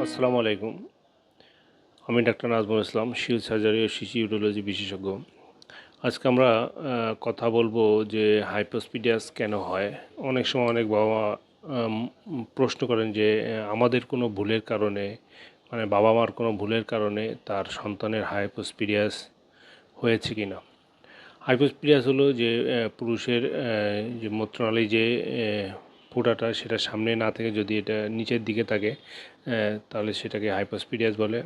আসসালামু আলাইকুম। আমি ডাক্তার নাজমুল ইসলাম, শিশু সার্জারি ও শিশু ইউরোলজি বিশেষজ্ঞ। আজকে আমরা কথা বলবো যে হাইপোস্পিডিয়াস কেন হয়। অনেক সময় অনেক বাবা-মা প্রশ্ন করেন যে আমাদের কোনো ভুলের কারণে, মানে বাবা-মার কোনো ভুলের কারণে তার সন্তানের হাইপোস্পিডিয়াস হয়েছে কিনা। হাইপোস্পিডিয়াস হলো যে পুরুষের যে মূত্রনালী যে ফোঁটাটা সেটা সামনে না থেকে যদি এটা নিচের দিকে থাকে তাহলে সেটাকে হাইপোস্পিডিয়াস বলে।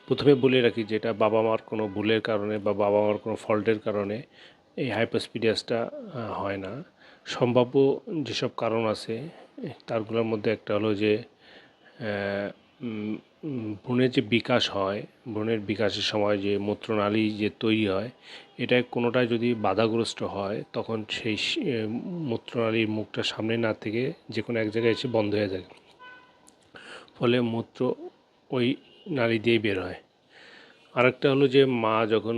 প্রথমে বলে রাখি যেটা বাবা মার কোনো ভুলের কারণে বা বাবা মার কোনো ফল্টের কারণে এই হাইপোস্পিডিয়াসটা হয় না। সম্ভাব্য যেসব কারণ আছে তারগুলোর মধ্যে একটা হলো যে ভ্রূণের যে বিকাশ হয়, ভ্রূণের বিকাশের সময় যে মূত্রনালী যে তৈরি হয়, এটা কোনোটায় যদি বাধাগ্রস্ত হয় তখন সেই মূত্রনালীর মুখটা সামনে না থেকে যে কোনো এক জায়গায় এসে বন্ধ হয়ে যায়, ফলে মূত্র ওই নালী দিয়েই বের হয়। আরেকটা হলো যে মা যখন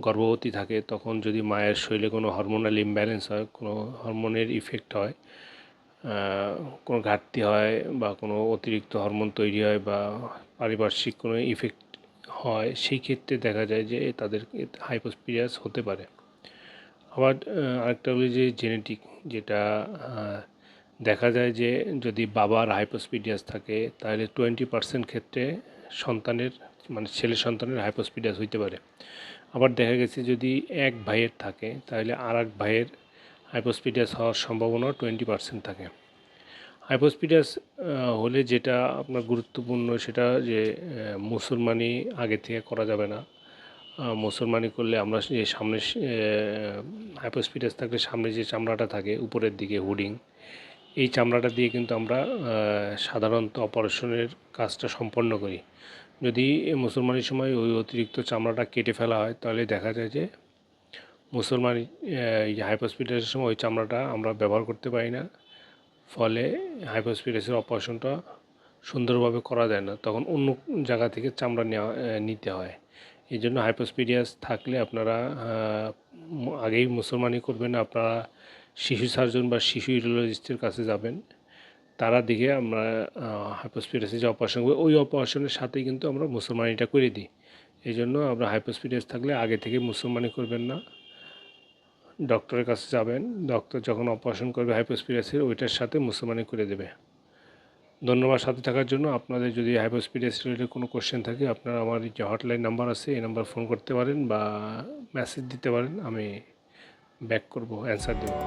গর্ভবতী থাকে তখন যদি মায়ের শরীরে কোনো হরমোনাল ইমব্যালেন্স হয়, কোনো হরমোনের ইফেক্ট হয়, কোনো ঘাটতি হয় বা কোনো অতিরিক্ত হরমোন তৈরি হয় বা পারিপার্শ্বিক কোনো ইফেক্ট হয়, সেই ক্ষেত্রে দেখা যায় যে তাদের হাইপোস্পিডিয়াস হতে পারে। আবার আরেকটা হলো যে জেনেটিক, যেটা দেখা যায় যে যদি বাবার হাইপোস্পিডিয়াস থাকে তাহলে 20% ক্ষেত্রে সন্তানের, মানে ছেলে সন্তানের হাইপোস্পিডিয়াস হইতে পারে। আবার দেখা গেছে যদি এক ভাইয়ের থাকে তাহলে আর এক ভাইয়ের হাইপোস্পিডিয়াস হওয়ার সম্ভাবনা 20% থাকে। হাইপোস্পিডিয়াস হলে যেটা আপনার গুরুত্বপূর্ণ সেটা যে মুসলমানি আগে থেকে করা যাবে না। মুসলমানি করলে আমরা যে সামনে হাইপোস্পিডিয়াস থাকলে সামনে যে চামড়াটা থাকে উপরের দিকে হুডিং, এই চামড়াটা দিয়ে কিন্তু আমরা সাধারণত অপারেশনের কাজটা সম্পন্ন করি। যদি মুসলমানির সময় ওই অতিরিক্ত চামড়াটা কেটে ফেলা হয় তাহলে দেখা যায় যে মুসলমানি হাইপোস্পিডিয়াসের সময় ওই চামড়াটা আমরা ব্যবহার করতে পারি না, ফলে হাইপোস্পিডিয়াসের অপারেশনটা সুন্দরভাবে করা যায় না, তখন অন্য জায়গা থেকে চামড়া নিতে হয়। এই জন্য হাইপোস্পিডিয়াস থাকলে আপনারা আগেই মুসলমানি করবেন, আপনারা শিশু সার্জন বা শিশু ইউরোলজিস্টের কাছে যাবেন, তারা দেখে আমরা হাইপোস্পিডিয়াসের যে অপারেশন করবো ওই অপারেশনের সাথেই কিন্তু আমরা মুসলমানিটা করে দিই। এই জন্য আমরা হাইপোস্পিডিয়াস থাকলে আগে থেকে মুসলমানি করবেন না, ডক্টরের কাছে যাবেন, ডক্টর যখন অপারেশন করবে হাইপোস্পিডিয়াসের ওইটার সাথে মুসলমানি করে দেবে। ধন্যবাদ সাথে থাকার জন্য। আপনাদের যদি হাইপোস্পিডিয়াস রিলেটেড কোনো কোশ্চেন থাকে আপনারা আমার যে হটলাইন নাম্বার আছে এই নাম্বার ফোন করতে পারেন বা মেসেজ দিতে পারেন, আমি ব্যাক করব, অ্যান্সার দেবো।